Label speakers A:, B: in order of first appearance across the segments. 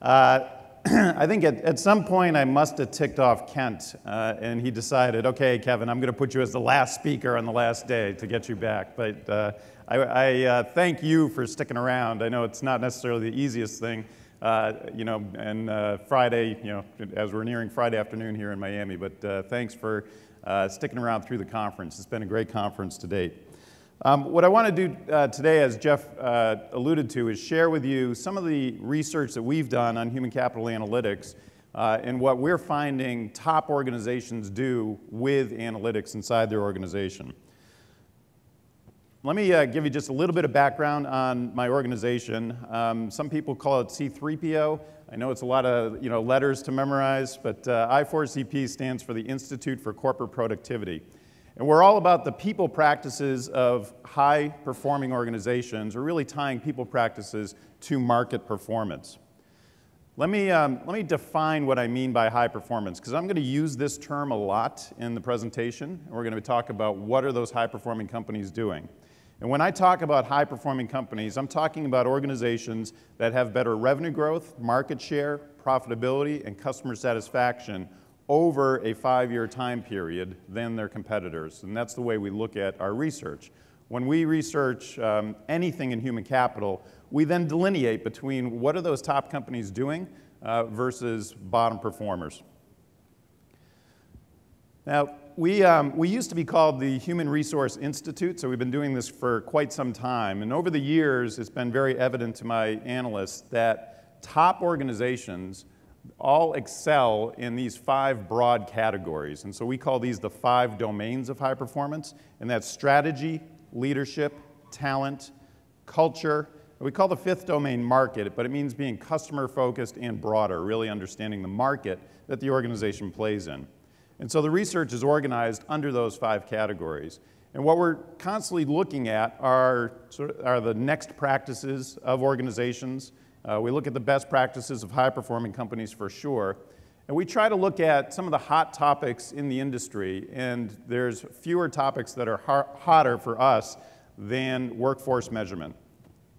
A: I think at some point I must have ticked off Kent, and he decided, okay, Kevin, I'm going to put you as the last speaker on the last day to get you back. But I thank you for sticking around. I know it's not necessarily the easiest thing, and Friday, as we're nearing Friday afternoon here in Miami, but thanks for sticking around through the conference. It's been a great conference to date. What I want to do today, as Jeff alluded to, is share with you some of the research that we've done on human capital analytics and what we're finding top organizations do with analytics inside their organization. Let me give you just a little bit of background on my organization. Some people call it C3PO. I know it's a lot of letters to memorize, but i4cp stands for the Institute for Corporate Productivity. And we're all about the people practices of high-performing organizations, or really tying people practices to market performance. Let me define what I mean by high performance, because I'm going to use this term a lot in the presentation. And we're going to talk about what are those high-performing companies doing. And when I talk about high-performing companies, I'm talking about organizations that have better revenue growth, market share, profitability, and customer satisfaction over a 5-year time period than their competitors. And that's the way we look at our research. When we research anything in human capital, we then delineate between what are those top companies doing versus bottom performers. Now, we used to be called the Human Resource Institute, so we've been doing this for quite some time. And over the years, it's been very evident to my analysts that top organizations all excel in these 5 broad categories. And so we call these the 5 domains of high performance, and that's strategy, leadership, talent, culture. We call the 5th domain market, but it means being customer focused and broader, really understanding the market that the organization plays in. And so the research is organized under those 5 categories. And what we're constantly looking at are the next practices of organizations. We look at the best practices of high-performing companies for sure. And we try to look at some of the hot topics in the industry, and there's fewer topics that are hotter for us than workforce measurement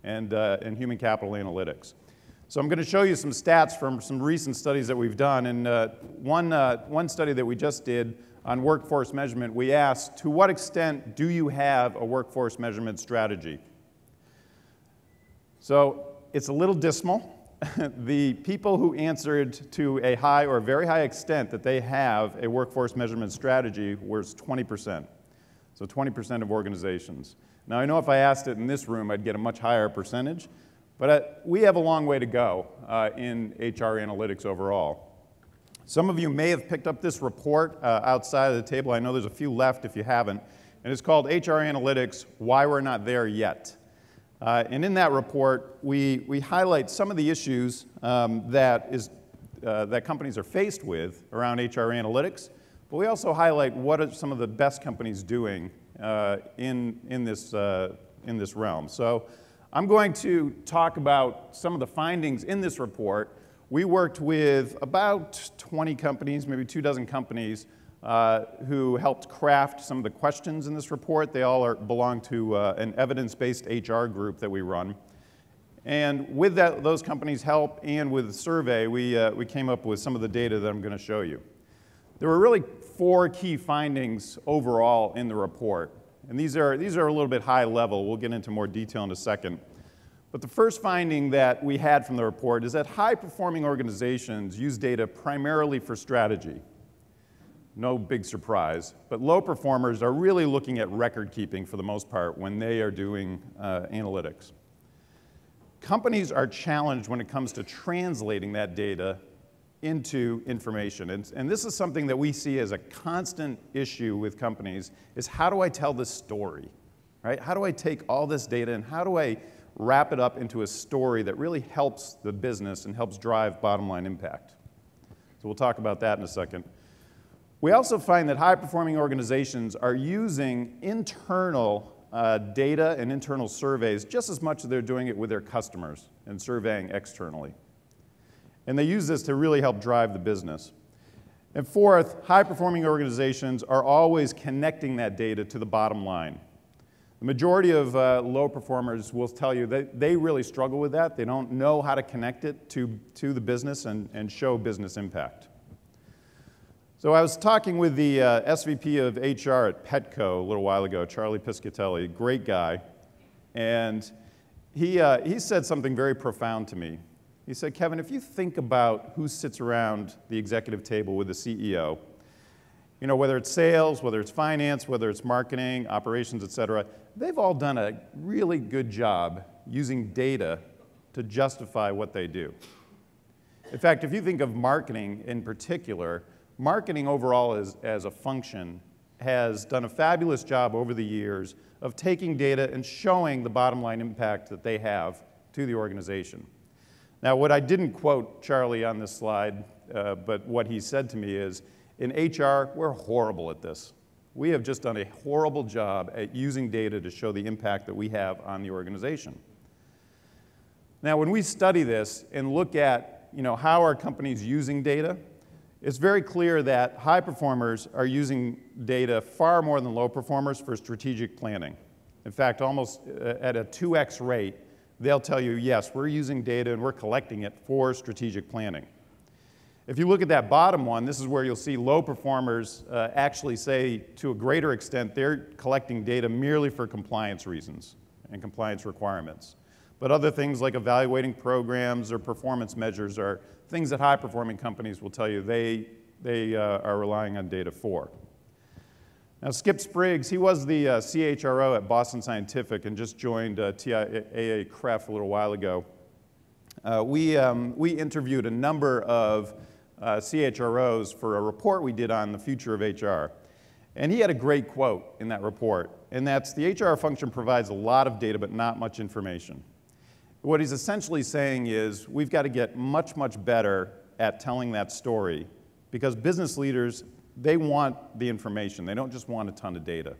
A: and human capital analytics. So I'm going to show you some stats from some recent studies that we've done. And one study that we just did on workforce measurement, we asked, to what extent do you have a workforce measurement strategy? So it's a little dismal. The people who answered to a high or very high extent that they have a workforce measurement strategy was 20%. So 20% of organizations. Now I know if I asked it in this room, I'd get a much higher percentage, but we have a long way to go in HR analytics overall. Some of you may have picked up this report outside of the table. I know there's a few left if you haven't. And it's called HR Analytics, Why We're Not There Yet. And in that report, we highlight some of the issues that companies are faced with around HR analytics, but we also highlight what are some of the best companies doing in this realm. So I'm going to talk about some of the findings in this report. We worked with about 20 companies, maybe 24 companies, who helped craft some of the questions in this report. They all belong to an evidence-based HR group that we run. And with those companies' help and with the survey, we came up with some of the data that I'm going to show you. There were really 4 key findings overall in the report. And these are a little bit high level. We'll get into more detail in a second. But the first finding that we had from the report is that high-performing organizations use data primarily for strategy. No big surprise, but low performers are really looking at record keeping for the most part when they are doing analytics. Companies are challenged when it comes to translating that data into information, and this is something that we see as a constant issue with companies, is how do I tell this story, right? How do I take all this data and how do I wrap it up into a story that really helps the business and helps drive bottom line impact? So we'll talk about that in a second. We also find that high-performing organizations are using internal data and internal surveys just as much as they're doing it with their customers and surveying externally. And they use this to really help drive the business. And fourth, high-performing organizations are always connecting that data to the bottom line. The majority of low performers will tell you that they really struggle with that. They don't know how to connect it to the business and show business impact. So I was talking with the SVP of HR at Petco a little while ago, Charlie Piscatelli, great guy, and he said something very profound to me. He said, Kevin, if you think about who sits around the executive table with the CEO, you know, whether it's sales, whether it's finance, whether it's marketing, operations, et cetera, they've all done a really good job using data to justify what they do. In fact, if you think of marketing in particular, marketing overall as a function has done a fabulous job over the years of taking data and showing the bottom line impact that they have to the organization. Now, what I didn't quote Charlie on this slide, but what he said to me is, in HR, we're horrible at this. We have just done a horrible job at using data to show the impact that we have on the organization. Now, when we study this and look at, you know, how are companies using data, it's very clear that high performers are using data far more than low performers for strategic planning. In fact, almost at a 2x rate, they'll tell you, yes, we're using data and we're collecting it for strategic planning. If you look at that bottom one, this is where you'll see low performers actually say, to a greater extent, they're collecting data merely for compliance reasons and compliance requirements. But other things like evaluating programs or performance measures are things that high-performing companies will tell you they are relying on data for. Now, Skip Spriggs, he was the CHRO at Boston Scientific and just joined TIAA-CREF a little while ago. We interviewed a number of CHROs for a report we did on the future of HR. And he had a great quote in that report, and that's, the HR function provides a lot of data but not much information. What he's essentially saying is we've got to get much, much better at telling that story because business leaders, they want the information. They don't just want a ton of data.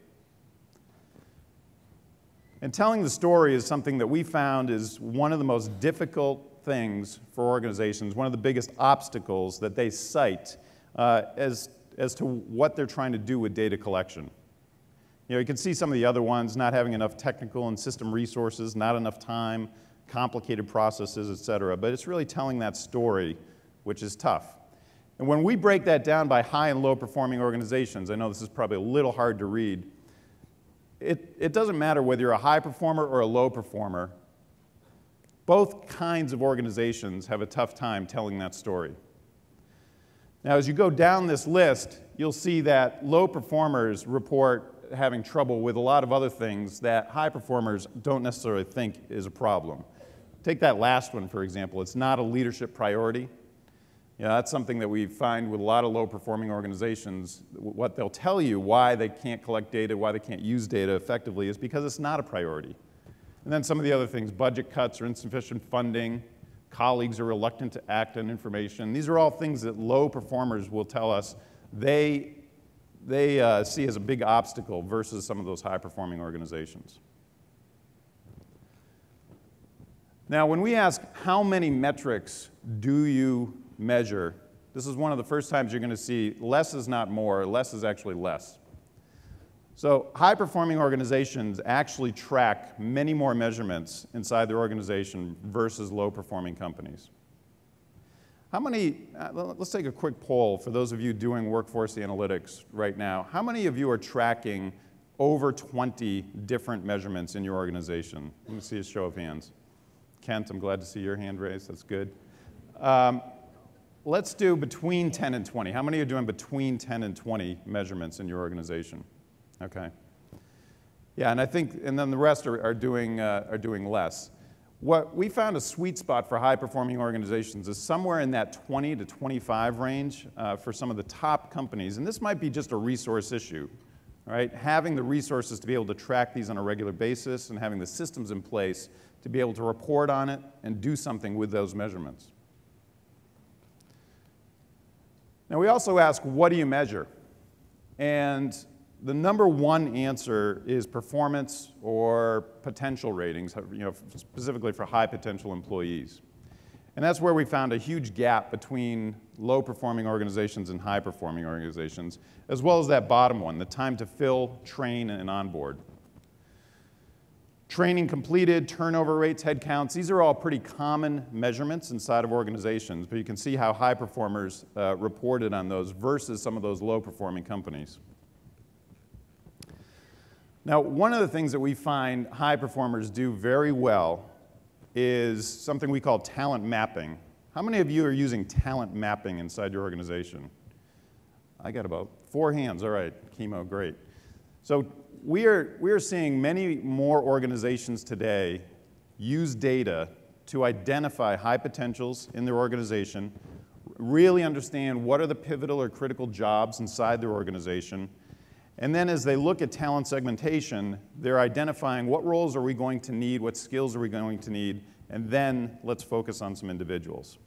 A: And telling the story is something that we found is one of the most difficult things for organizations, one of the biggest obstacles that they cite as to what they're trying to do with data collection. You know, you can see some of the other ones, not having enough technical and system resources, not enough time, complicated processes, et cetera, but it's really telling that story, which is tough. And when we break that down by high and low performing organizations, I know this is probably a little hard to read, it doesn't matter whether you're a high performer or a low performer. Both kinds of organizations have a tough time telling that story. Now, as you go down this list, you'll see that low performers report having trouble with a lot of other things that high performers don't necessarily think is a problem. Take that last one, for example. It's not a leadership priority. You know, that's something that we find with a lot of low-performing organizations. What they'll tell you why they can't collect data, why they can't use data effectively is because it's not a priority. And then some of the other things, budget cuts or insufficient funding, colleagues are reluctant to act on information. These are all things that low performers will tell us they see as a big obstacle versus some of those high-performing organizations. Now, when we ask how many metrics do you measure, this is one of the first times you're going to see less is not more, less is actually less. So high-performing organizations actually track many more measurements inside their organization versus low-performing companies. How many, let's take a quick poll for those of you doing workforce analytics right now. How many of you are tracking over 20 different measurements in your organization? Let me see a show of hands. Kent, I'm glad to see your hand raised. That's good. Let's do between 10 and 20. How many are doing between 10 and 20 measurements in your organization? Okay. Yeah, and I think, and then the rest are doing less. What we found a sweet spot for high-performing organizations is somewhere in that 20 to 25 range for some of the top companies. And this might be just a resource issue, right? Having the resources to be able to track these on a regular basis and having the systems in place to be able to report on it and do something with those measurements. Now, we also ask, what do you measure? And the number one answer is performance or potential ratings, you know, specifically for high potential employees. And that's where we found a huge gap between low-performing organizations and high-performing organizations, as well as that bottom one, the time to fill, train, and onboard. Training completed, turnover rates, head counts, these are all pretty common measurements inside of organizations, but you can see how high performers reported on those versus some of those low-performing companies. Now, one of the things that we find high performers do very well is something we call talent mapping. How many of you are using talent mapping inside your organization? I got about 4 hands. All right, chemo, great. So we are seeing many more organizations today use data to identify high potentials in their organization, really understand what are the pivotal or critical jobs inside their organization, and then as they look at talent segmentation, they're identifying what roles are we going to need, what skills are we going to need, and then let's focus on some individuals.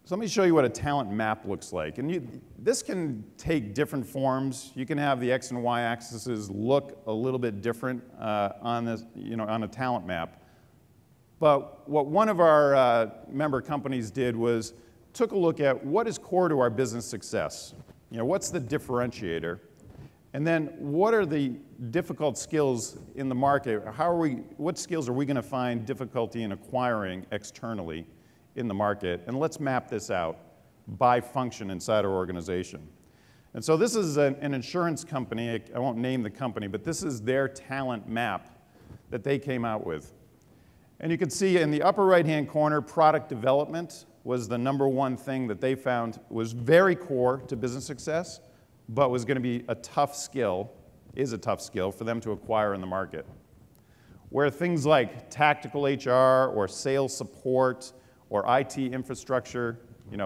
A: So let me show you what a talent map looks like. And this can take different forms. You can have the X and Y axes look a little bit different on this, on a talent map. But what one of our member companies did was took a look at what is core to our business success. What's the differentiator? And then what are the difficult skills in the market? What skills are we going to find difficulty in acquiring externally in the market? And let's map this out by function inside our organization. And so this is an insurance company. I won't name the company, but this is their talent map that they came out with. And you can see in the upper right-hand corner, product development was the #1 thing that they found was very core to business success, but was going to be a tough skill, is a tough skill for them to acquire in the market. Where things like tactical HR or sales support or IT infrastructure,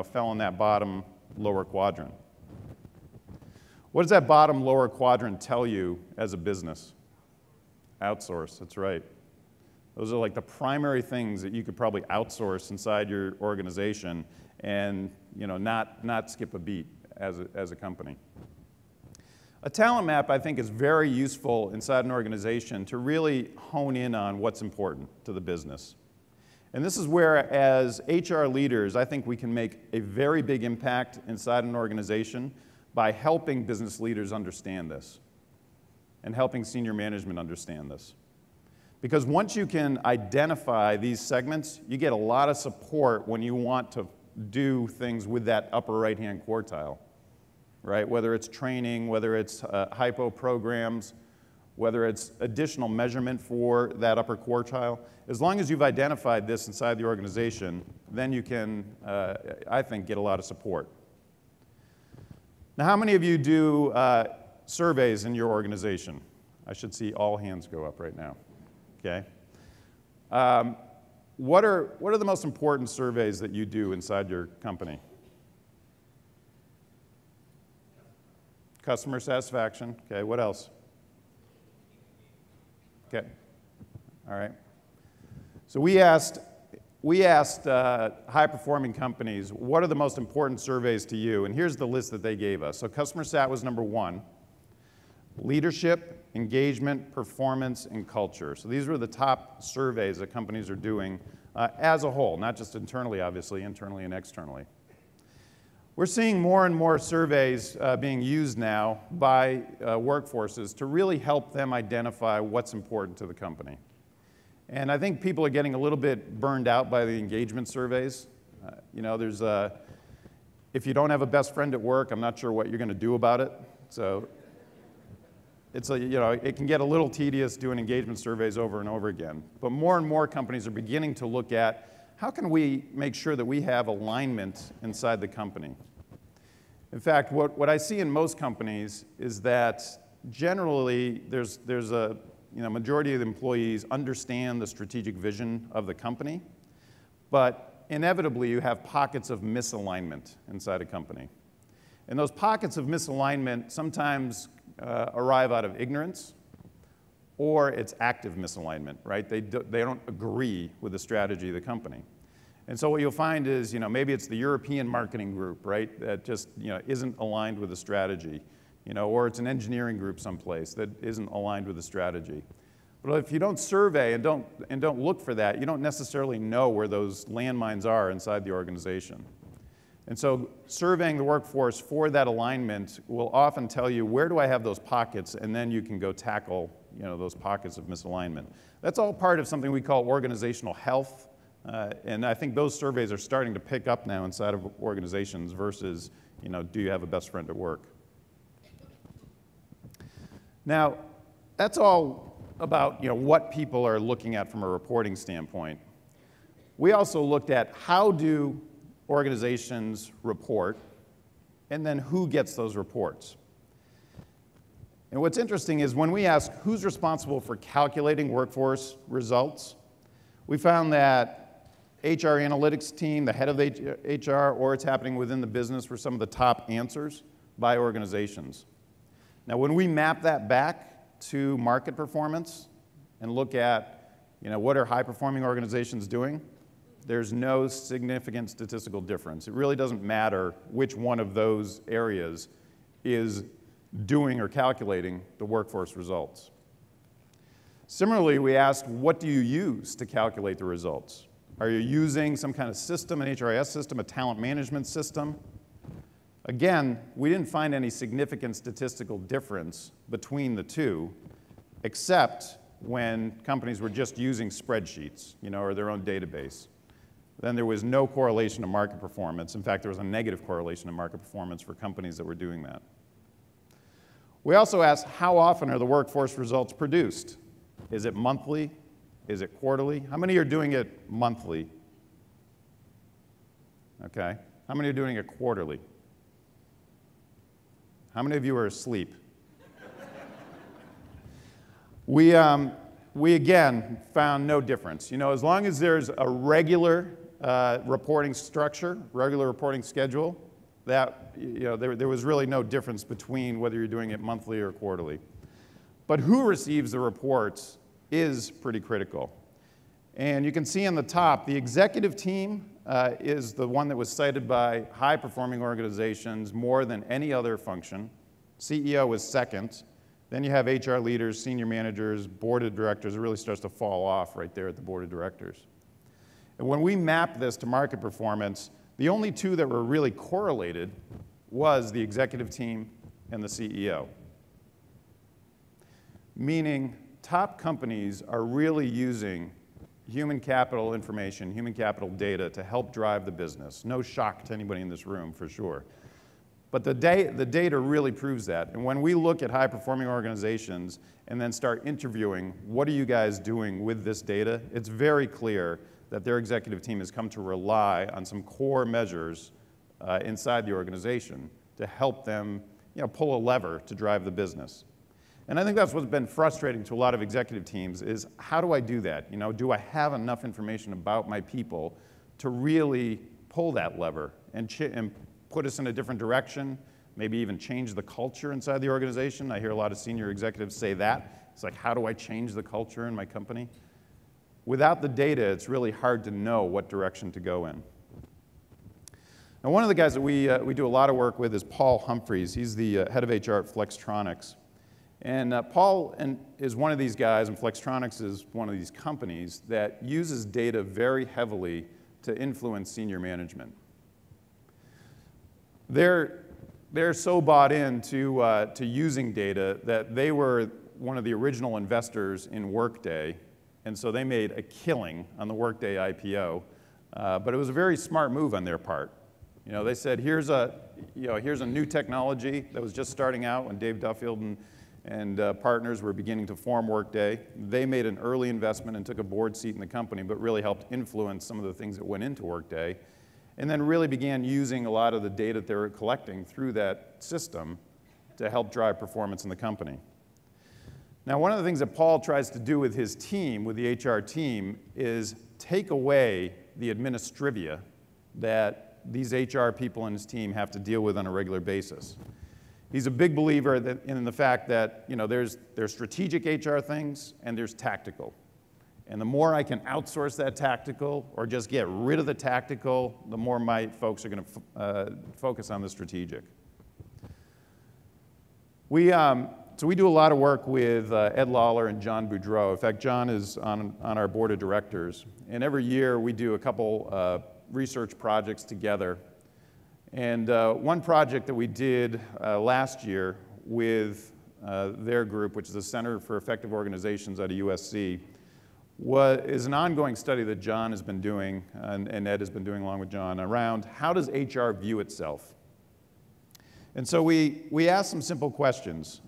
A: fell in that bottom lower quadrant. What does that bottom lower quadrant tell you as a business? Outsource, that's right. Those are like the primary things that you could probably outsource inside your organization and not skip a beat as a company. A talent map, I think, is very useful inside an organization to really hone in on what's important to the business. And this is where, as HR leaders, I think we can make a very big impact inside an organization by helping business leaders understand this and helping senior management understand this. Because once you can identify these segments, you get a lot of support when you want to do things with that upper right-hand quartile, right? Whether it's training, whether it's hypo programs, whether it's additional measurement for that upper quartile. As long as you've identified this inside the organization, then you can, I think, get a lot of support. Now, how many of you do surveys in your organization? I should see all hands go up right now. Okay. What are the most important surveys that you do inside your company? Customer satisfaction. Okay, what else? Okay, all right. So we asked high-performing companies, what are the most important surveys to you? And here's the list that they gave us. So customer sat was #1. Leadership, engagement, performance, and culture. So these were the top surveys that companies are doing as a whole, not just internally, obviously, internally and externally. We're seeing more and more surveys being used now by workforces to really help them identify what's important to the company. And I think people are getting a little bit burned out by the engagement surveys. If you don't have a best friend at work, I'm not sure what you're going to do about it. So it can get a little tedious doing engagement surveys over and over again. But more and more companies are beginning to look at how can we make sure that we have alignment inside the company. In fact, what I see in most companies is that generally there's a majority of the employees understand the strategic vision of the company, but inevitably you have pockets of misalignment inside a company. And those pockets of misalignment sometimes arrive out of ignorance, or it's active misalignment, right? They don't agree with the strategy of the company. And so what you'll find is, maybe it's the European marketing group, right, that just, isn't aligned with the strategy, or it's an engineering group someplace that isn't aligned with the strategy. But if you don't survey and don't look for that, you don't necessarily know where those landmines are inside the organization. And so surveying the workforce for that alignment will often tell you, where do I have those pockets? And then you can go tackle those pockets of misalignment. That's all part of something we call organizational health. And I think those surveys are starting to pick up now inside of organizations versus, do you have a best friend at work? Now, that's all about, what people are looking at from a reporting standpoint. We also looked at how do organizations report, and then who gets those reports. And what's interesting is when we ask who's responsible for calculating workforce results, we found that HR analytics team, the head of HR, or it's happening within the business were some of the top answers by organizations. Now, when we map that back to market performance and look at, what are high-performing organizations doing, there's no significant statistical difference. It really doesn't matter which one of those areas is doing or calculating the workforce results. Similarly, we asked, what do you use to calculate the results? Are you using some kind of system, an HRIS system, a talent management system? Again, we didn't find any significant statistical difference between the two, except when companies were just using spreadsheets, or their own database. Then there was no correlation to market performance. In fact, there was a negative correlation to market performance for companies that were doing that. We also asked, how often are the workforce results produced? Is it monthly? Is it quarterly? How many are doing it monthly? Okay. How many are doing it quarterly? How many of you are asleep? We again found no difference. As long as there's a regular reporting structure, regular reporting schedule, that there was really no difference between whether you're doing it monthly or quarterly. But who receives the reports is pretty critical. And you can see on the top, the executive team is the one that was cited by high-performing organizations more than any other function. CEO was second. Then you have HR leaders, senior managers, board of directors. It really starts to fall off right there at the board of directors. And when we mapped this to market performance, the only two that were really correlated was the executive team and the CEO. Meaning, top companies are really using human capital information, human capital data to help drive the business. No shock to anybody in this room, for sure. But the data really proves that. And when we look at high-performing organizations and then start interviewing, what are you guys doing with this data? It's very clear that their executive team has come to rely on some core measures inside the organization to help them pull a lever to drive the business. And I think that's what's been frustrating to a lot of executive teams is, how do I do that? Do I have enough information about my people to really pull that lever and put us in a different direction, maybe even change the culture inside the organization? I hear a lot of senior executives say that. It's like, how do I change the culture in my company? Without the data, it's really hard to know what direction to go in. Now, one of the guys that we do a lot of work with is Paul Humphreys. He's the head of HR at Flextronics. And Paul is one of these guys, and Flextronics is one of these companies that uses data very heavily to influence senior management. They're so bought into to using data that they were one of the original investors in Workday, and so they made a killing on the Workday IPO. But it was a very smart move on their part. They said, here's a new technology that was just starting out when Dave Duffield and partners were beginning to form Workday. They made an early investment and took a board seat in the company, but really helped influence some of the things that went into Workday, and then really began using a lot of the data they were collecting through that system to help drive performance in the company. Now, one of the things that Paul tries to do with his team, with the HR team, is take away the administrivia that these HR people in his team have to deal with on a regular basis. He's a big believer in the fact that there's strategic HR things and there's tactical. And the more I can outsource that tactical or just get rid of the tactical, the more my folks are going to focus on the strategic. So we do a lot of work with Ed Lawler and John Boudreau. In fact, John is on our board of directors. And every year we do a couple research projects together. And one project that we did last year with their group, which is the Center for Effective Organizations out of USC, is an ongoing study that John has been doing, and Ed has been doing along with John, around how does HR view itself? And so we asked some simple questions.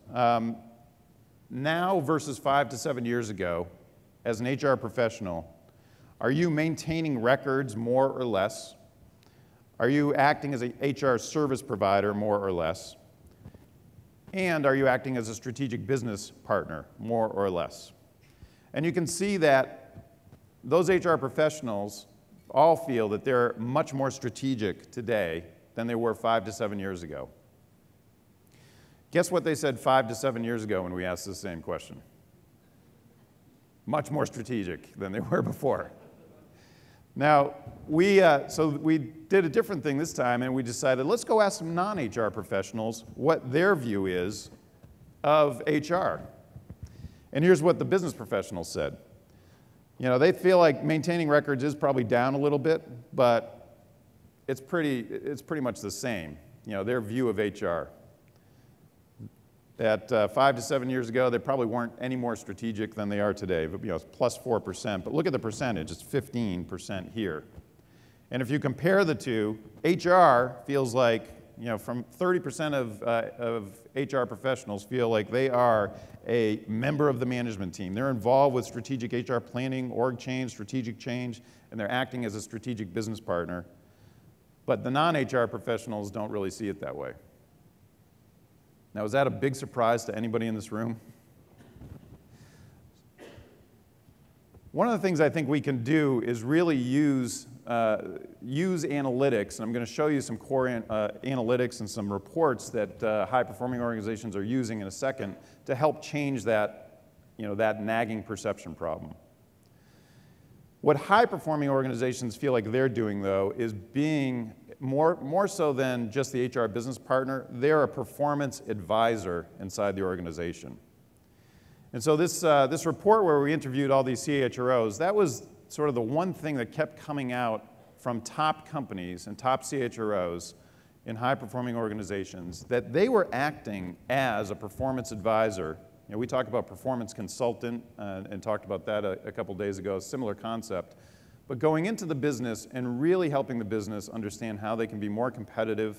A: Now versus 5 to 7 years ago, as an HR professional, are you maintaining records more or less? Are you acting as an HR service provider more or less? And are you acting as a strategic business partner more or less? And you can see that those HR professionals all feel that they're much more strategic today than they were 5 to 7 years ago. Guess what they said 5 to 7 years ago when we asked the same question? Much more strategic than they were before. Now, so we did a different thing this time, and we decided, let's go ask some non-HR professionals what their view is of HR. And here's what the business professionals said. You know, they feel like maintaining records is probably down a little bit, but it's pretty much the same, you know, their view of HR. At 5 to 7 years ago, they probably weren't any more strategic than they are today. But, you know, it's plus 4%. But look at the percentage. It's 15% here. And if you compare the two, HR feels like, you know, from 30% of HR professionals feel like they are a member of the management team. They're involved with strategic HR planning, org change, strategic change, and they're acting as a strategic business partner. But the non-HR professionals don't really see it that way. Now, is that a big surprise to anybody in this room? One of the things I think we can do is really use analytics, and I'm going to show you some core analytics and some reports that high-performing organizations are using in a second to help change that, you know, that nagging perception problem. What high-performing organizations feel like they're doing, though, is being more so than just the HR business partner, they're a performance advisor inside the organization. And so this report where we interviewed all these CHROs, that was sort of the one thing that kept coming out from top companies and top CHROs in high-performing organizations, that they were acting as a performance advisor. You know, we talked about performance consultant and talked about that a couple days ago, a similar concept. But going into the business and really helping the business understand how they can be more competitive,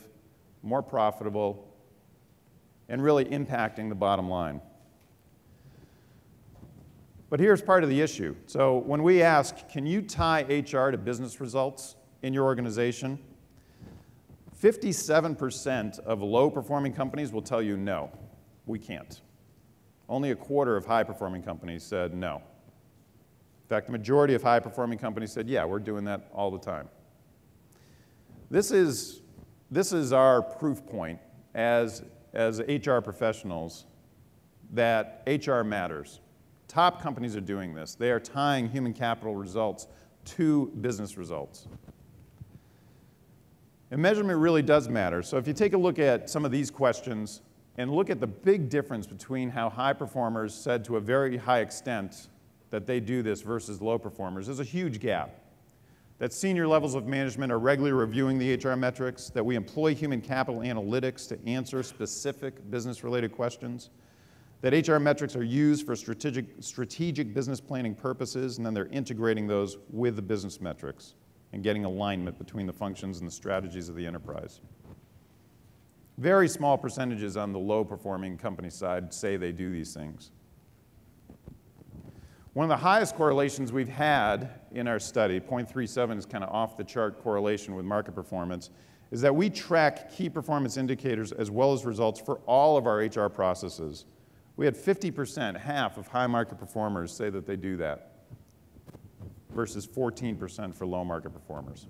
A: more profitable, and really impacting the bottom line. But here's part of the issue. So when we ask, can you tie HR to business results in your organization? 57% of low-performing companies will tell you, no, we can't. Only a quarter of high-performing companies said no. In fact, the majority of high-performing companies said, yeah, we're doing that all the time. This is our proof point as HR professionals that HR matters. Top companies are doing this. They are tying human capital results to business results. And measurement really does matter. So if you take a look at some of these questions and look at the big difference between how high performers said to a very high extent that they do this versus low performers, there's a huge gap. That senior levels of management are regularly reviewing the HR metrics, that we employ human capital analytics to answer specific business-related questions, that HR metrics are used for strategic business planning purposes, and then they're integrating those with the business metrics and getting alignment between the functions and the strategies of the enterprise. Very small percentages on the low-performing company side say they do these things. One of the highest correlations we've had in our study, 0.37 is kind of off-the-chart correlation with market performance, is that we track key performance indicators as well as results for all of our HR processes. We had 50%, half of high market performers say that they do that, versus 14% for low market performers.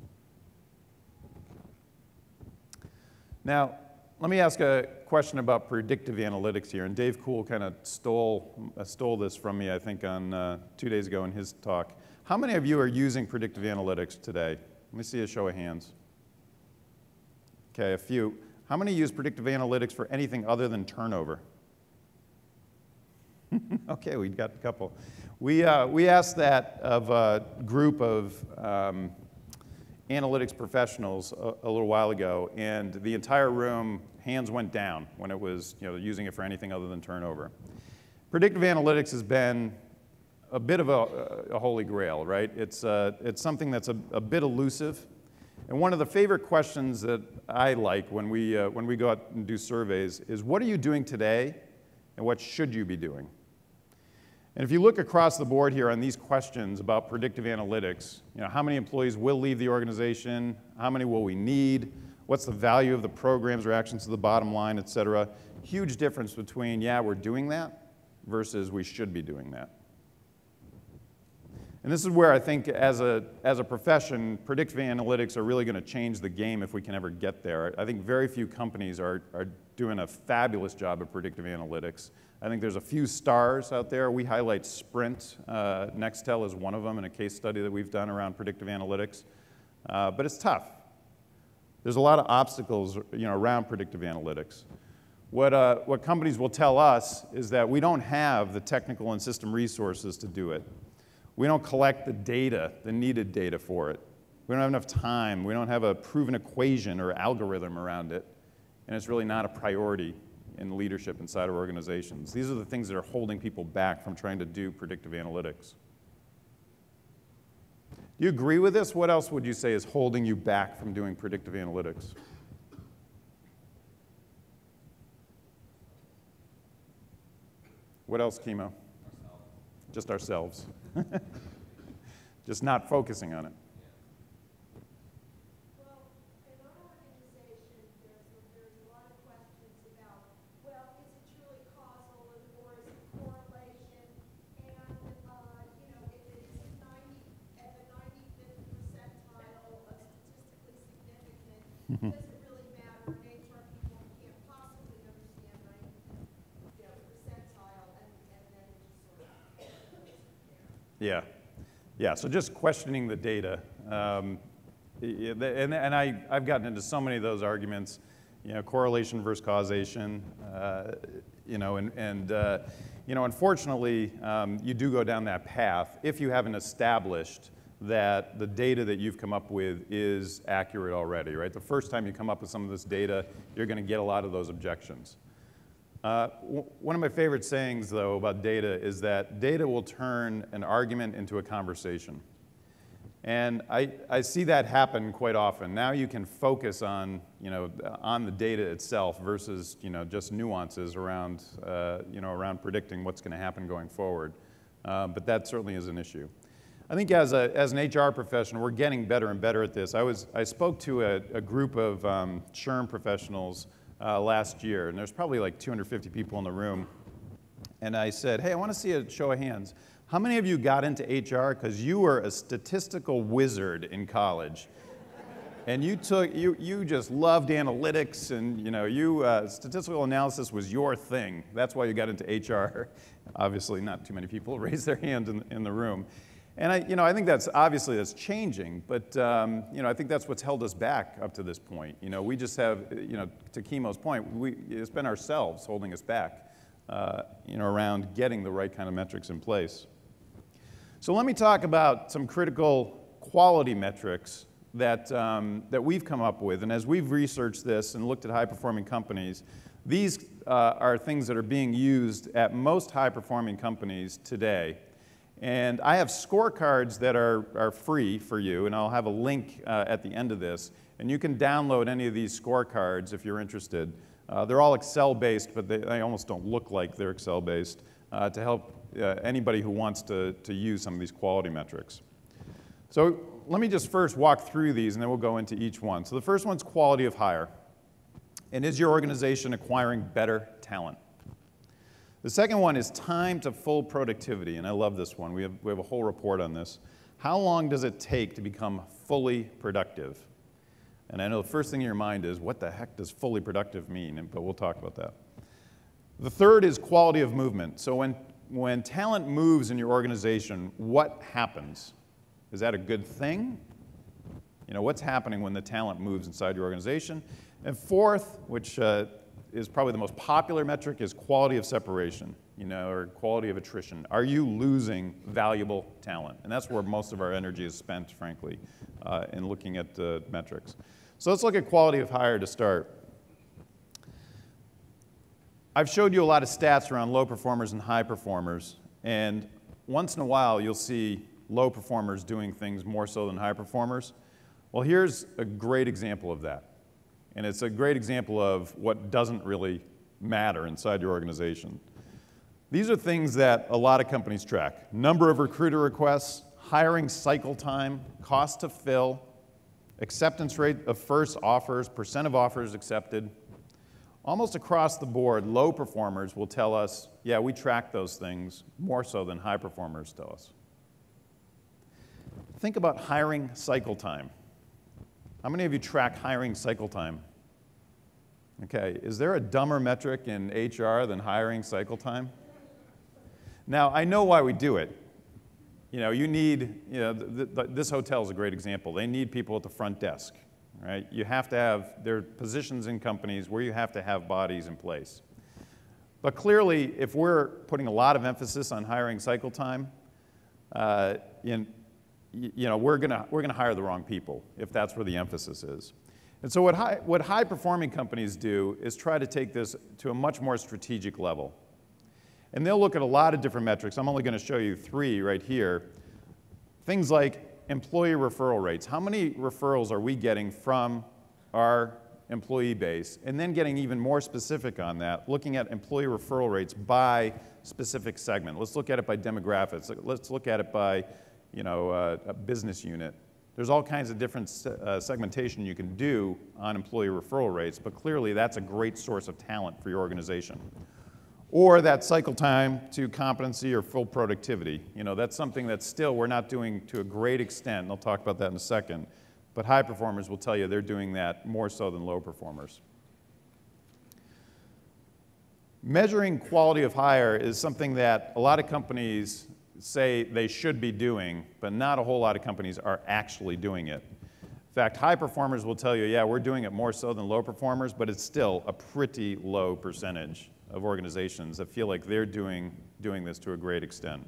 A: Now, let me ask a question about predictive analytics here, and Dave Kuhl kind of stole this from me, I think, on 2 days ago in his talk. How many of you are using predictive analytics today? Let me see a show of hands. Okay, a few. How many use predictive analytics for anything other than turnover? Okay, we got a couple. We asked that of a group of analytics professionals a little while ago, and the entire room Hands went down when it was using it for anything other than turnover. Predictive analytics has been a bit of a holy grail, right? It's something that's a bit elusive. And one of the favorite questions that I like when we go out and do surveys is, what are you doing today and what should you be doing? And if you look across the board here on these questions about predictive analytics, how many employees will leave the organization? How many will we need? What's the value of the program's reactions to the bottom line, et cetera? Huge difference between, yeah, we're doing that versus we should be doing that. And this is where I think as a profession, predictive analytics are really going to change the game if we can ever get there. I think very few companies are doing a fabulous job of predictive analytics. I think there's a few stars out there. We highlight Sprint. Nextel is one of them in a case study that we've done around predictive analytics. But it's tough. There's a lot of obstacles around predictive analytics. What companies will tell us is that we don't have the technical and system resources to do it. We don't collect the data, the needed data for it. We don't have enough time. We don't have a proven equation or algorithm around it. And it's really not a priority in leadership inside of organizations. These are the things that are holding people back from trying to do predictive analytics. Do you agree with this? What else would you say is holding you back from doing predictive analytics? What else, Chemo? Just ourselves. Just not focusing on it.
B: Well, in our organization, there's a lot of questions about, well, is it truly causal or is it correlation? And, if it is at the 95th percentile of statistically significant, does it really matter? And HR people can't possibly understand 90th percentile, and then it just sort of goes there.
A: Yeah, so just questioning the data. And I've gotten into so many of those arguments, correlation versus causation, unfortunately, you do go down that path if you haven't established that the data that you've come up with is accurate already, right? The first time you come up with some of this data, you're going to get a lot of those objections. One of my favorite sayings, though, about data is that data will turn an argument into a conversation. And I see that happen quite often. Now you can focus on, on the data itself versus, just nuances around, around predicting what's going to happen going forward. But that certainly is an issue. I think as an HR professional, we're getting better and better at this. I spoke to a group of SHRM professionals last year, and there's probably like 250 people in the room. And I said, hey, I want to see a show of hands. How many of you got into HR because you were a statistical wizard in college? And you just loved analytics, and statistical analysis was your thing. That's why you got into HR. Obviously, not too many people raised their hand in the room. And I think that's changing, but I think that's what's held us back up to this point. We just have, to Chemo's point, it's been ourselves holding us back, around getting the right kind of metrics in place. So let me talk about some critical quality metrics that we've come up with, and as we've researched this and looked at high-performing companies, these are things that are being used at most high-performing companies today. And I have scorecards that are free for you, and I'll have a link at the end of this. And you can download any of these scorecards if you're interested. They're all Excel-based, but they almost don't look like they're Excel-based, to help anybody who wants to use some of these quality metrics. So let me just first walk through these, and then we'll go into each one. So the first one's quality of hire. And is your organization acquiring better talent? The second one is time to full productivity, and I love this one. We have a whole report on this. How long does it take to become fully productive? And I know the first thing in your mind is, what the heck does fully productive mean? But we'll talk about that. The third is quality of movement. So when talent moves in your organization, what happens? Is that a good thing? What's happening when the talent moves inside your organization? And fourth, which is probably the most popular metric, is quality of separation, or quality of attrition. Are you losing valuable talent? And that's where most of our energy is spent, frankly, in looking at the metrics. So let's look at quality of hire to start. I've showed you a lot of stats around low performers and high performers, and once in a while you'll see low performers doing things more so than high performers. Well, here's a great example of that. And it's a great example of what doesn't really matter inside your organization. These are things that a lot of companies track. Number of recruiter requests, hiring cycle time, cost to fill, acceptance rate of first offers, percent of offers accepted. Almost across the board, low performers will tell us, yeah, we track those things more so than high performers tell us. Think about hiring cycle time. How many of you track hiring cycle time? Okay, is there a dumber metric in HR than hiring cycle time? Now, I know why we do it. You know, this hotel is a great example. They need people at the front desk, right? You have to have, there are positions in companies where you have to have bodies in place. But clearly, if we're putting a lot of emphasis on hiring cycle time, we're gonna hire the wrong people if that's where the emphasis is. And so what high-performing companies do is try to take this to a much more strategic level. And they'll look at a lot of different metrics. I'm only going to show you 3 right here. Things like employee referral rates. How many referrals are we getting from our employee base? And then getting even more specific on that, looking at employee referral rates by specific segment. Let's look at it by demographics. Let's look at it by a business unit. There's all kinds of different segmentation you can do on employee referral rates, but clearly that's a great source of talent for your organization. Or that cycle time to competency or full productivity. That's something that still we're not doing to a great extent, and I'll talk about that in a second, but high performers will tell you they're doing that more so than low performers. Measuring quality of hire is something that a lot of companies say they should be doing, but not a whole lot of companies are actually doing it. In fact, high performers will tell you, yeah, we're doing it more so than low performers, but it's still a pretty low percentage of organizations that feel like they're doing this to a great extent.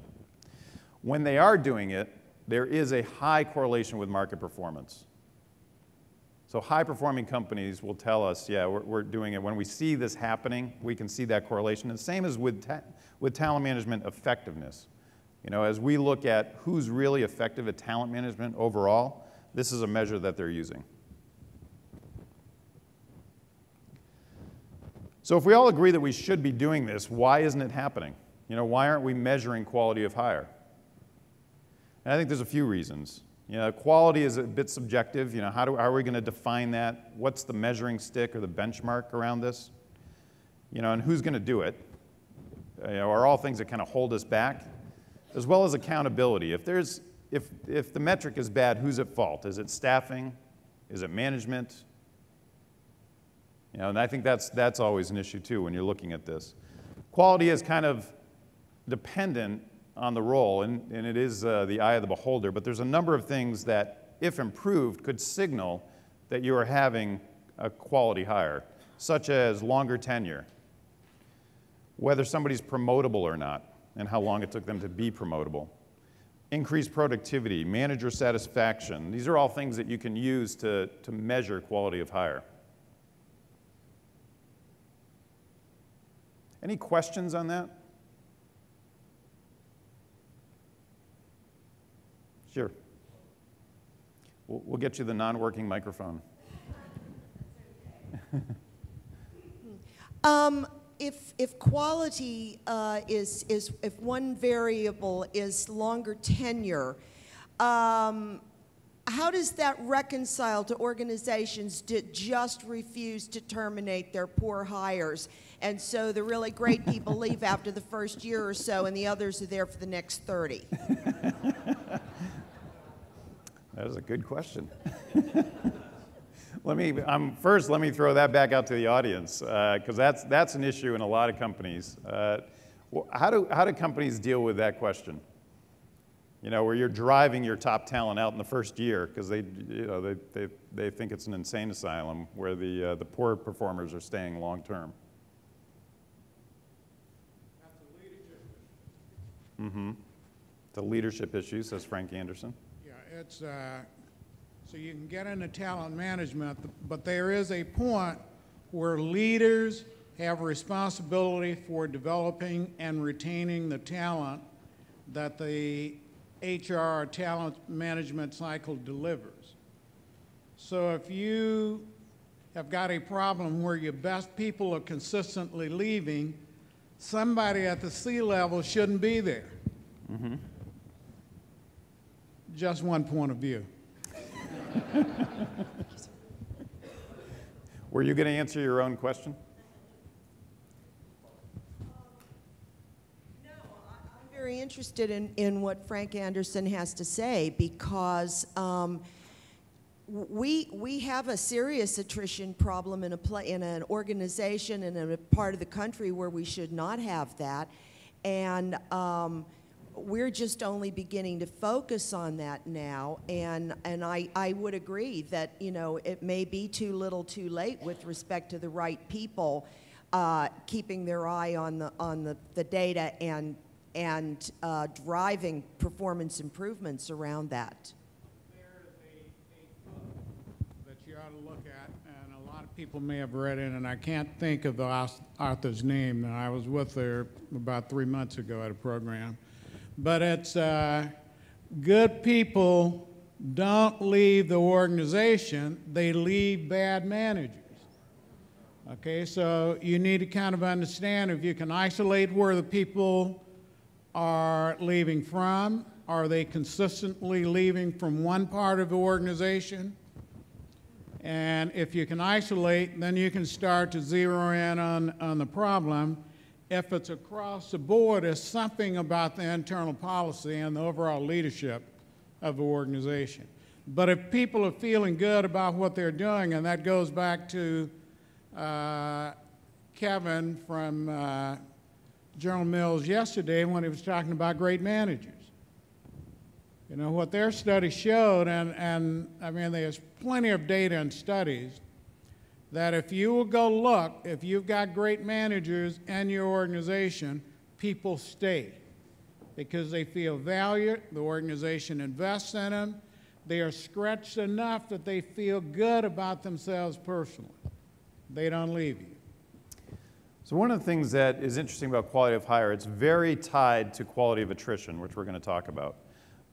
A: When they are doing it, there is a high correlation with market performance. So high-performing companies will tell us, yeah, we're doing it. When we see this happening, we can see that correlation. And the same as with talent management effectiveness. As we look at who's really effective at talent management overall, this is a measure that they're using. So if we all agree that we should be doing this, why isn't it happening? Why aren't we measuring quality of hire? And I think there's a few reasons. Quality is a bit subjective. How are we going to define that? What's the measuring stick or the benchmark around this? And who's going to do it? Are all things that kind of hold us back? As well as accountability. If the metric is bad, who's at fault? Is it staffing? Is it management? And I think that's always an issue too when you're looking at this. Quality is kind of dependent on the role, and it is the eye of the beholder, but there's a number of things that, if improved, could signal that you are having a quality hire, such as longer tenure, whether somebody's promotable or not, and how long it took them to be promotable, increased productivity, manager satisfaction. These are all things that you can use to measure quality of hire. Any questions on that? Sure. We'll get you the non-working microphone.
C: If quality if one variable is longer tenure, how does that reconcile to organizations that just refuse to terminate their poor hires? And so the really great people leave after the first year or so, and the others are there for the next 30.
A: That is a good question. First, let me throw that back out to the audience, because that's an issue in a lot of companies. How do companies deal with that question? Where you're driving your top talent out in the first year because they think it's an insane asylum where the poor performers are staying long term.
D: That's a leadership issue.
A: Mm-hmm. It's a leadership issue, says Frank Anderson.
D: Yeah, it's so you can get into talent management, but there is a point where leaders have responsibility for developing and retaining the talent that the HR talent management cycle delivers. So if you have got a problem where your best people are consistently leaving, somebody at the C-level shouldn't be there.
A: Mm-hmm.
D: Just one point of view.
A: Were you going to answer your own question?
C: No, I'm very interested in what Frank Anderson has to say, because we have a serious attrition problem in an organization and in a part of the country where we should not have that, and we're just only beginning to focus on that now, and I would agree that, you know, it may be too little too late with respect to the right people keeping their eye on the data and driving performance improvements around that.
D: There is a book that you ought to look at, and a lot of people may have read it, and I can't think of the author's name. I was with her about 3 months ago at a program. But it's good people don't leave the organization, they leave bad managers. Okay, so you need to kind of understand if you can isolate where the people are leaving from. Are they consistently leaving from one part of the organization? And if you can isolate, then you can start to zero in on the problem. If it's across the board, it's something about the internal policy and the overall leadership of the organization. But if people are feeling good about what they're doing, and that goes back to Kevin from General Mills yesterday when he was talking about great managers. You know, what their study showed, and I mean, there's plenty of data and studies, that if you will go look, if you've got great managers in your organization, people stay because they feel valued, the organization invests in them, they are stretched enough that they feel good about themselves personally. They don't leave you.
A: So one of the things that is interesting about quality of hire, it's very tied to quality of attrition, which we're going to talk about.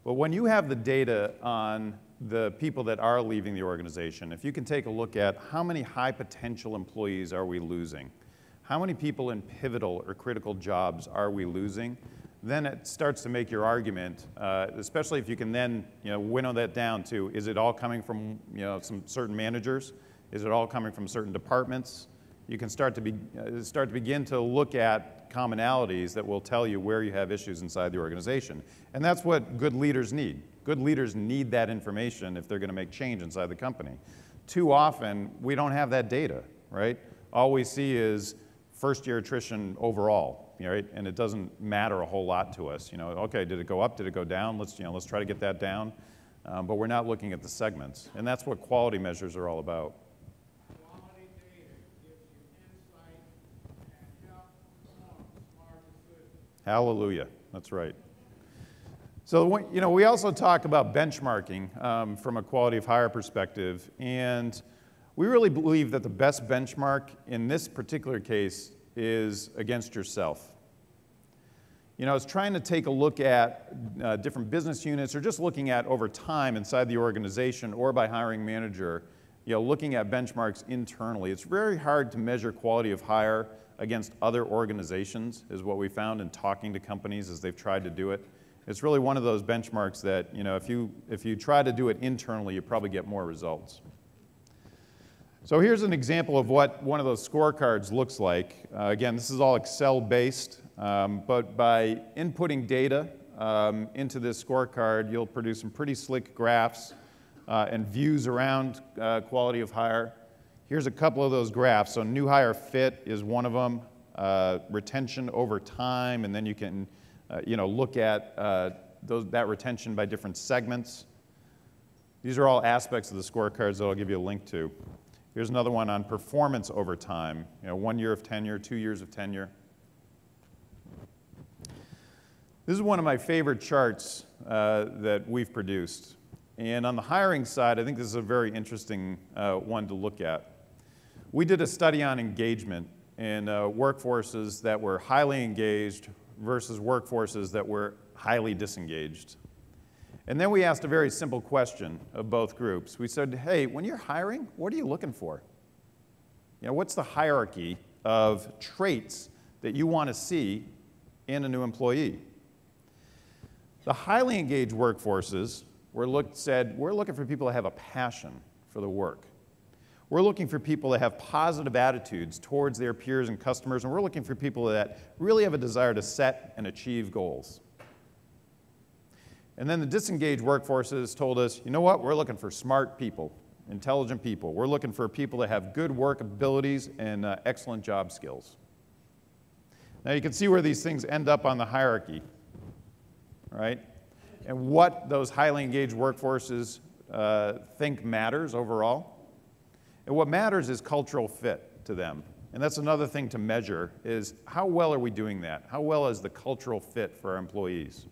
A: But when you have the data on the people that are leaving the organization, if you can take a look at how many high potential employees are we losing, how many people in pivotal or critical jobs are we losing, then it starts to make your argument, especially if you can then, you know, winnow that down to, is it all coming from, you know, some certain managers? Is it all coming from certain departments? You can start to begin to look at commonalities that will tell you where you have issues inside the organization. And that's what good leaders need. Good leaders need that information if they're going to make change inside the company. Too often, we don't have that data, right? All we see is first-year attrition overall, right? And it doesn't matter a whole lot to us. You know, okay, did it go up? Did it go down? Let's try to get that down. But we're not looking at the segments, and that's what quality measures are all about.
D: Quality data gives you insight and help form smart decisions.
A: Hallelujah. That's right. So, you know, we also talk about benchmarking from a quality of hire perspective, and we really believe that the best benchmark in this particular case is against yourself. You know, it's trying to take a look at different business units, or just looking at over time inside the organization or by hiring manager, you know, looking at benchmarks internally. It's very hard to measure quality of hire against other organizations, is what we found in talking to companies as they've tried to do it. It's really one of those benchmarks that, you know, if you try to do it internally, you probably get more results. So here's an example of what one of those scorecards looks like. Again, this is all Excel-based, but by inputting data into this scorecard, you'll produce some pretty slick graphs and views around quality of hire. Here's a couple of those graphs. So new hire fit is one of them, retention over time, and then you can you know, look at that retention by different segments. These are all aspects of the scorecards that I'll give you a link to. Here's another one on performance over time. You know, 1 year of tenure, 2 years of tenure. This is one of my favorite charts that we've produced. And on the hiring side, I think this is a very interesting one to look at. We did a study on engagement, and we looked at in workforces that were highly engaged versus workforces that were highly disengaged. And then we asked a very simple question of both groups. We said, hey, when you're hiring, what are you looking for? You know, what's the hierarchy of traits that you want to see in a new employee? The highly engaged workforces said, we're looking for people that have a passion for the work. We're looking for people that have positive attitudes towards their peers and customers, and we're looking for people that really have a desire to set and achieve goals. And then the disengaged workforces told us, you know what, we're looking for smart people, intelligent people. We're looking for people that have good work abilities and excellent job skills. Now you can see where these things end up on the hierarchy, right? And what those highly engaged workforces think matters overall. And what matters is cultural fit to them. And that's another thing to measure is how well are we doing that? How well is the cultural fit for our employees?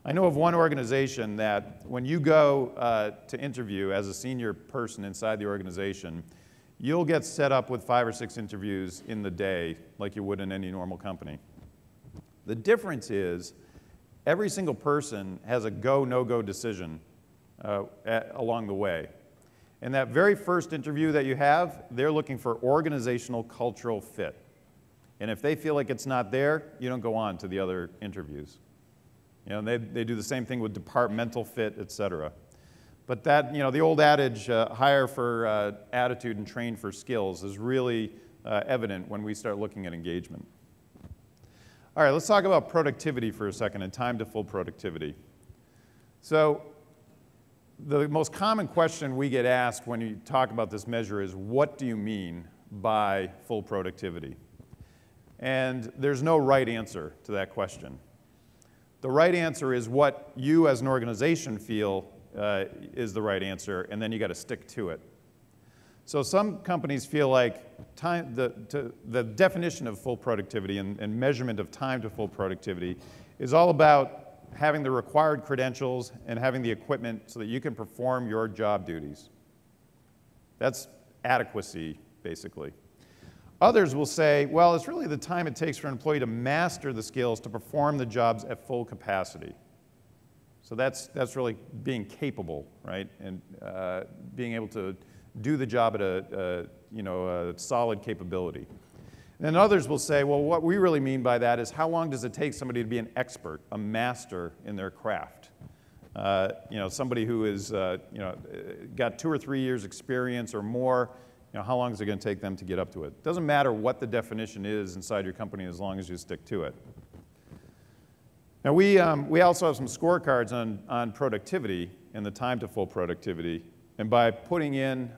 A: I know of one organization that when you go to interview as a senior person inside the organization, you'll get set up with 5 or 6 interviews in the day like you would in any normal company. The difference is every single person has a go, no-go decision along the way. And that very first interview that you have, they're looking for organizational cultural fit. And if they feel like it's not there, you don't go on to the other interviews. You know, they do the same thing with departmental fit, et cetera. But that, you know, the old adage, hire for attitude and train for skills, is really evident when we start looking at engagement. All right, let's talk about productivity for a second and time to full productivity. So the most common question we get asked when you talk about this measure is, what do you mean by full productivity? And there's no right answer to that question. The right answer is what you as an organization feel is the right answer, and then you got to stick to it. So some companies feel like the definition of full productivity and measurement of time to full productivity is all about having the required credentials and having the equipment so that you can perform your job duties. That's adequacy, basically. Others will say, well, it's really the time it takes for an employee to master the skills to perform the jobs at full capacity. So that's really being capable, right? And being able to do the job at a solid capability. And then others will say, well, what we really mean by that is how long does it take somebody to be an expert, a master in their craft? Somebody who is got 2 or 3 years experience or more, how long is it going to take them to get up to it? It doesn't matter what the definition is inside your company as long as you stick to it. Now we also have some scorecards on productivity and the time to full productivity. And by putting in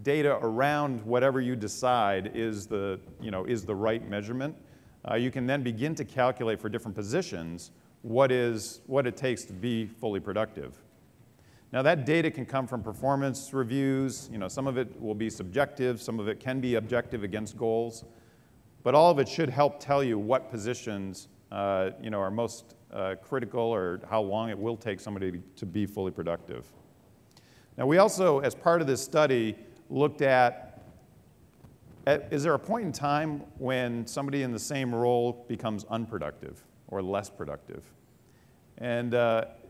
A: data around whatever you decide is the right measurement, you can then begin to calculate for different positions what it takes to be fully productive. Now that data can come from performance reviews. Some of it will be subjective, some of it can be objective against goals, but all of it should help tell you what positions are most critical or how long it will take somebody to be fully productive. Now we also, as part of this study, looked at is there a point in time when somebody in the same role becomes unproductive or less productive? And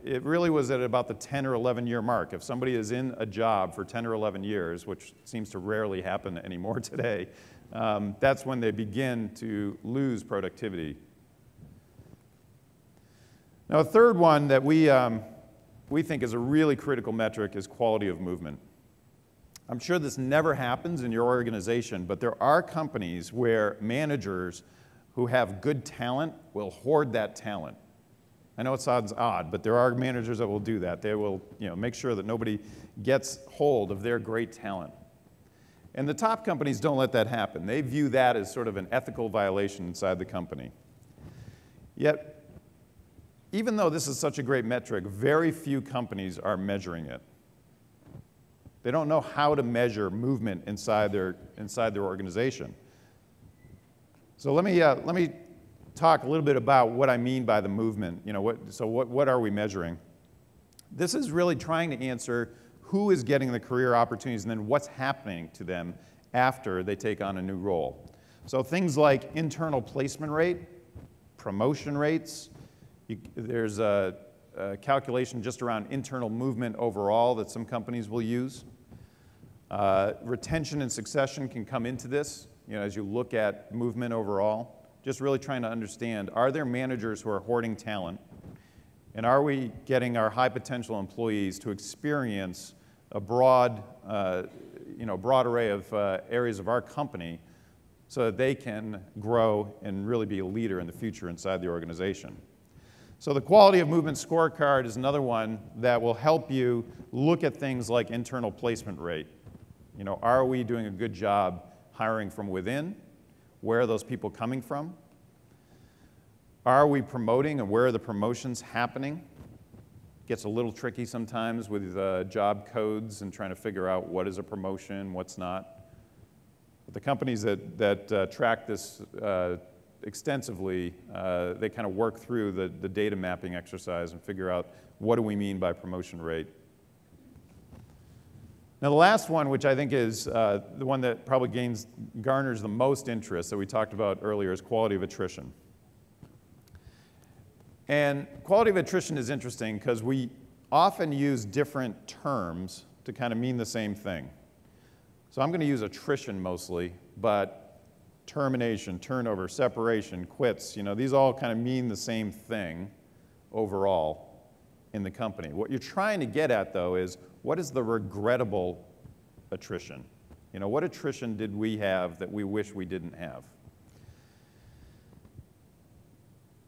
A: it really was at about the 10 or 11 year mark. If somebody is in a job for 10 or 11 years, which seems to rarely happen anymore today, that's when they begin to lose productivity. Now a third one that we think is a really critical metric is quality of movement. I'm sure this never happens in your organization, but there are companies where managers who have good talent will hoard that talent. I know it sounds odd, but there are managers that will do that. They will make sure that nobody gets hold of their great talent. And the top companies don't let that happen. They view that as sort of an ethical violation inside the company. Yet, even though this is such a great metric, very few companies are measuring it. They don't know how to measure movement inside their organization. So let me talk a little bit about what I mean by the movement. What are we measuring? This is really trying to answer who is getting the career opportunities and then what's happening to them after they take on a new role. So things like internal placement rate, promotion rates, there's a calculation just around internal movement overall that some companies will use. Retention and succession can come into this, as you look at movement overall. Just really trying to understand, are there managers who are hoarding talent? And are we getting our high potential employees to experience a broad array of areas of our company so that they can grow and really be a leader in the future inside the organization? So the quality of movement scorecard is another one that will help you look at things like internal placement rate. Are we doing a good job hiring from within? Where are those people coming from? Are we promoting, and where are the promotions happening? Gets a little tricky sometimes with job codes and trying to figure out what is a promotion, what's not. But the companies that track this extensively, they kind of work through the data mapping exercise and figure out what do we mean by promotion rate. Now the last one, which I think is the one that probably garners the most interest that we talked about earlier, is quality of attrition. And quality of attrition is interesting because we often use different terms to kind of mean the same thing. So I'm going to use attrition mostly, but termination, turnover, separation, quits, these all kind of mean the same thing overall in the company. What you're trying to get at, though, is what is the regrettable attrition? What attrition did we have that we wish we didn't have?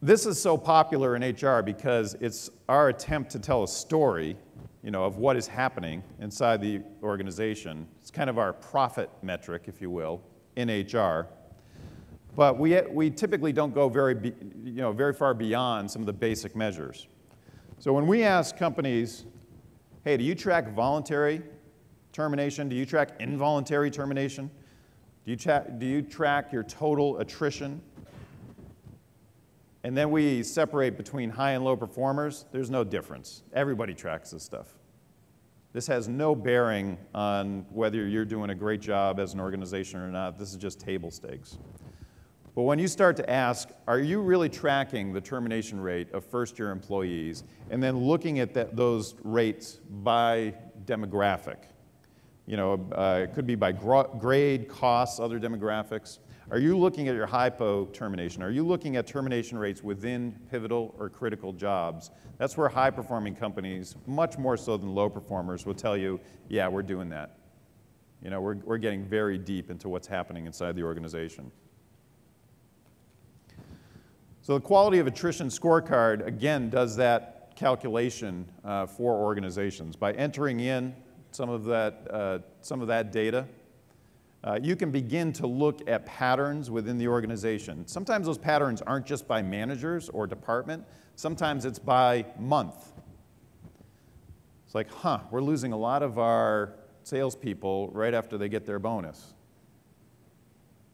A: This is so popular in HR because it's our attempt to tell a story, of what is happening inside the organization. It's kind of our profit metric, if you will, in HR. But we typically don't go very far beyond some of the basic measures. So when we ask companies, hey, do you track voluntary termination? Do you track involuntary termination? Do you track your total attrition? And then we separate between high and low performers. There's no difference. Everybody tracks this stuff. This has no bearing on whether you're doing a great job as an organization or not. This is just table stakes. But when you start to ask, are you really tracking the termination rate of first-year employees, and then looking at those rates by demographic? It could be by grade, costs, other demographics. Are you looking at your hypo termination? Are you looking at termination rates within pivotal or critical jobs? That's where high-performing companies, much more so than low performers, will tell you, yeah, we're doing that. We're getting very deep into what's happening inside the organization. So the quality of attrition scorecard, again, does that calculation for organizations. By entering in some of that data, you can begin to look at patterns within the organization. Sometimes those patterns aren't just by managers or department. Sometimes it's by month. It's like, we're losing a lot of our salespeople right after they get their bonus.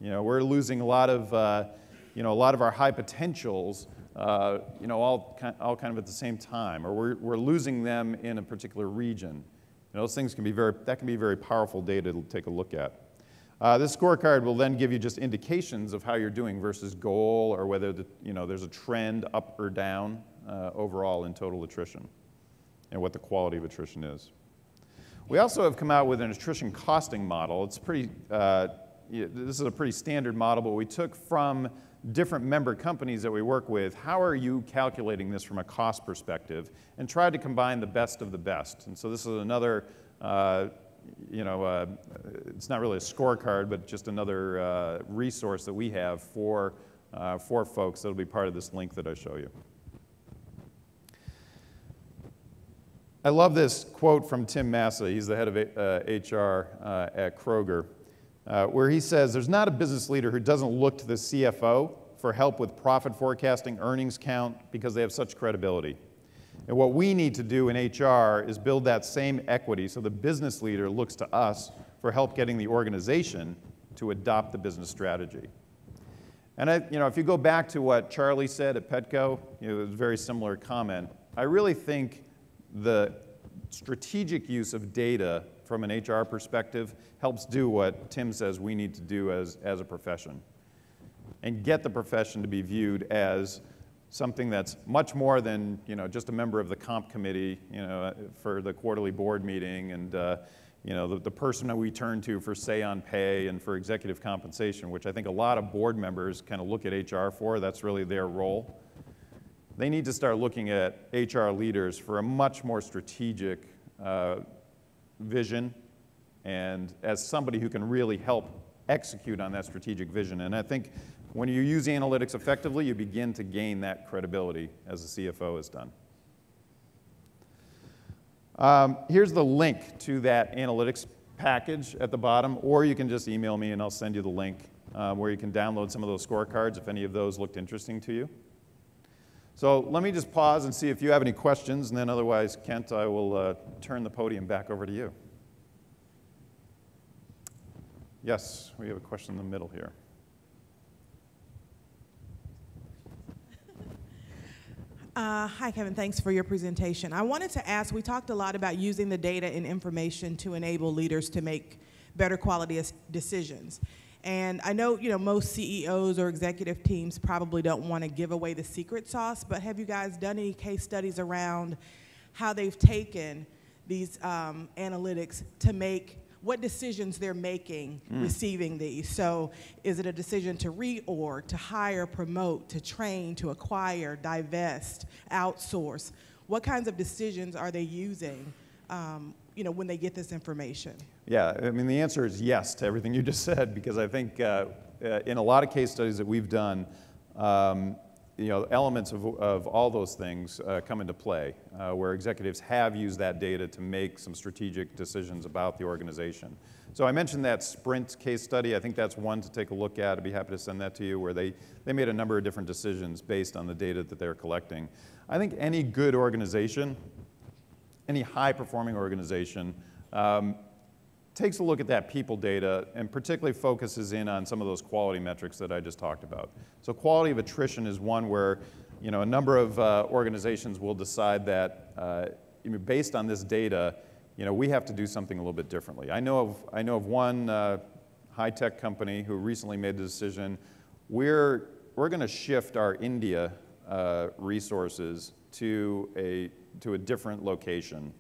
A: We're losing a lot of our high potentials, all kind of at the same time, or we're losing them in a particular region. Those things can be very powerful data to take a look at. This scorecard will then give you just indications of how you're doing versus goal, or whether there's a trend up or down overall in total attrition, and what the quality of attrition is. We also have come out with an attrition costing model. It's this is a pretty standard model, but we took from different member companies that we work with, how are you calculating this from a cost perspective, and tried to combine the best of the best. And so this is another it's not really a scorecard, but just another resource that we have for folks that will be part of this link that I show you. I love this quote from Tim Massa. He's the head of HR at Kroger, where he says, there's not a business leader who doesn't look to the CFO for help with profit forecasting, earnings count, because they have such credibility. And what we need to do in HR is build that same equity so the business leader looks to us for help getting the organization to adopt the business strategy. And if you go back to what Charlie said at Petco, it was a very similar comment. I really think the strategic use of data from an HR perspective helps do what Tim says we need to do as a profession, and get the profession to be viewed as something that's much more than, you know, just a member of the comp committee, you know, for the quarterly board meeting, and you know, the person that we turn to for say on pay and for executive compensation, which I think a lot of board members kind of look at HR for. That's really their role. They need to start looking at HR leaders for a much more strategic vision, and as somebody who can really help execute on that strategic vision. And I think when you use analytics effectively, you begin to gain that credibility, as the CFO has done. Here's the link to that analytics package at the bottom, or you can just email me and I'll send you the link where you can download some of those scorecards if any of those looked interesting to you. So let me just pause and see if you have any questions, and then otherwise, Kent, I will turn the podium back over to you. Yes, we have a question in the middle here.
E: Hi, Kevin. Thanks for your presentation. I wanted to ask, we talked a lot about using the data and information to enable leaders to make better quality decisions. And I know, you know, most CEOs or executive teams probably don't want to give away the secret sauce, but have you guys done any case studies around how they've taken these analytics to make what decisions they're making receiving these? So is it a decision to reorg, to hire, promote, to train, to acquire, divest, outsource? What kinds of decisions are they using, you know, when they get this information?
A: Yeah, I mean, the answer is yes to everything you just said, because I think in a lot of case studies that we've done, you know, elements of all those things come into play, where executives have used that data to make some strategic decisions about the organization. So I mentioned that Sprint case study. I think that's one to take a look at. I'd be happy to send that to you, where they made a number of different decisions based on the data that they're collecting. I think any good organization, any high-performing organization, takes a look at that people data and particularly focuses in on some of those quality metrics that I just talked about. So quality of attrition is one where, you know, a number of organizations will decide that based on this data, you know, we have to do something a little bit differently. I know of one high-tech company who recently made the decision, we're going to shift our India resources to a different location.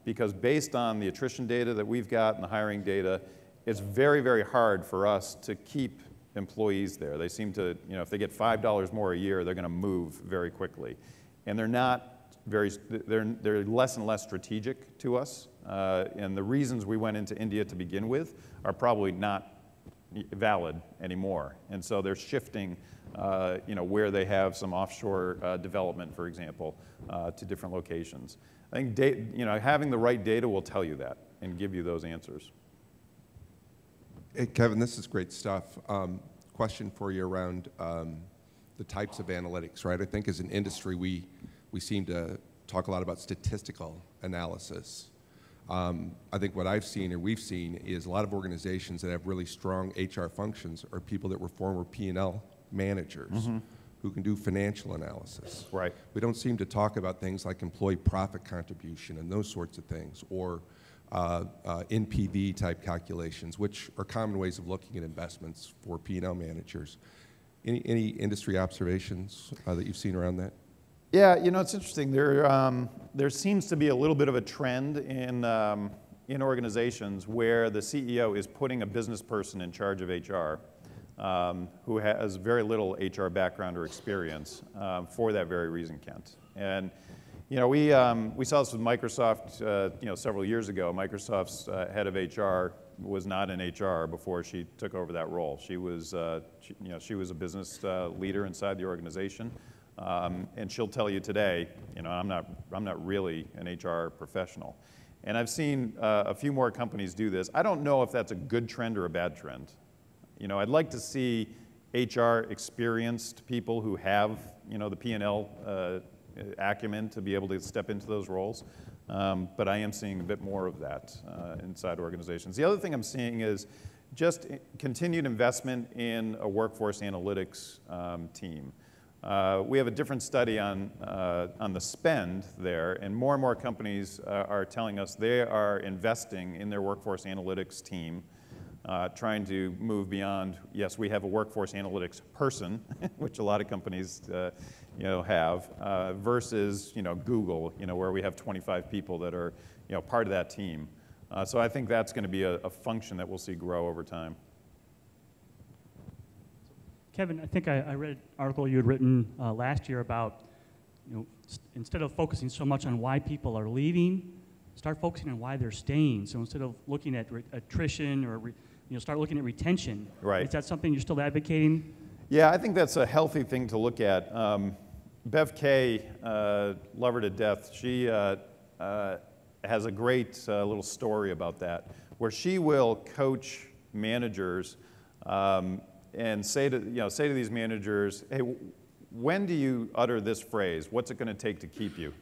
A: Because based on the attrition data that we've got and the hiring data, it's very, very hard for us to keep employees there. They seem to, you know, if they get $5 more a year, they're going to move very quickly. And they're not very, they're less and less strategic to us. And the reasons we went into India to begin with are probably not valid anymore. And so they're shifting, you know, where they have some offshore development, for example, to different locations. I think you know, having the right data will tell you that and give you those answers.
F: Hey, Kevin, this is great stuff. Question for you around the types of analytics, right? I think as an industry, we seem to talk a lot about statistical analysis. I think what I've seen or we've seen is a lot of organizations that have really strong HR functions are people that were former P&L managers. Who can do financial analysis.
A: Right.
F: We don't seem to talk about things like employee profit contribution and those sorts of things, or NPV type calculations, which are common ways of looking at investments for P&L managers. Any industry observations that you've seen around that?
A: Yeah, you know, it's interesting. There seems to be a little bit of a trend in organizations where the CEO is putting a business person in charge of HR. Who has very little HR background or experience for that very reason, Kent. And you know, we saw this with Microsoft, you know, several years ago. Microsoft's head of HR was not in HR before she took over that role. She was, you know, she was a business leader inside the organization, and she'll tell you today, you know, I'm not really an HR professional. And I've seen a few more companies do this. I don't know if that's a good trend or a bad trend. You know, I'd like to see HR experienced people who have, you know, the P&L acumen to be able to step into those roles. But I am seeing a bit more of that inside organizations. The other thing I'm seeing is just continued investment in a workforce analytics team. We have a different study on the spend there, and more companies are telling us they are investing in their workforce analytics team, trying to move beyond, yes, we have a workforce analytics person, which a lot of companies have, versus Google, where we have 25 people that are part of that team. So I think that's going to be a function that we'll see grow over time.
G: Kevin, I think I read an article you had written last year about, instead of focusing so much on why people are leaving, start focusing on why they're staying. So instead of looking at attrition or start looking at retention.
A: Right.
G: Is that something you're still advocating?
A: Yeah, I think that's a healthy thing to look at. Bev Kay, love her to death, she has a great little story about that, where she will coach managers and say to these managers, hey, when do you utter this phrase? What's it going to take to keep you?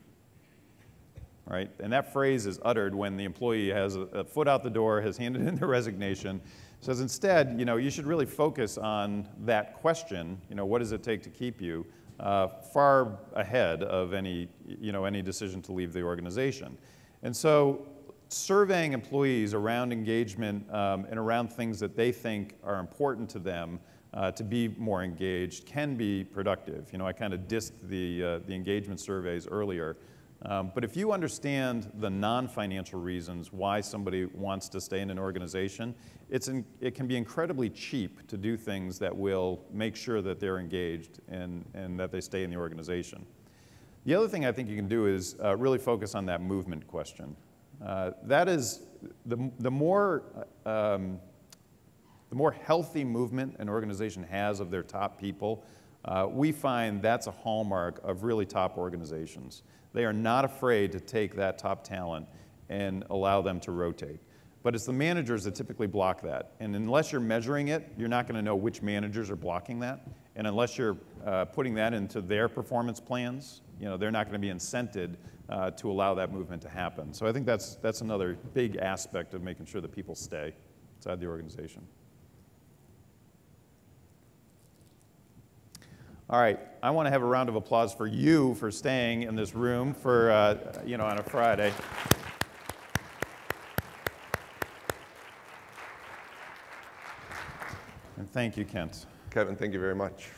A: Right? And that phrase is uttered when the employee has a foot out the door, has handed in their resignation. Says instead, you should really focus on that question, what does it take to keep you, far ahead of any decision to leave the organization. And so surveying employees around engagement and around things that they think are important to them to be more engaged can be productive. I kind of dissed the engagement surveys earlier. But if you understand the non-financial reasons why somebody wants to stay in an organization, it can be incredibly cheap to do things that will make sure that they're engaged and that they stay in the organization. The other thing I think you can do is really focus on that movement question. That is, the more healthy movement an organization has of their top people, we find that's a hallmark of really top organizations. They are not afraid to take that top talent and allow them to rotate. But it's the managers that typically block that. And unless you're measuring it, you're not going to know which managers are blocking that. And unless you're putting that into their performance plans, they're not going to be incented to allow that movement to happen. So I think that's another big aspect of making sure that people stay inside the organization. All right, I want to have a round of applause for you for staying in this room for, on a Friday. And thank you, Kent.
F: Kevin, thank you very much.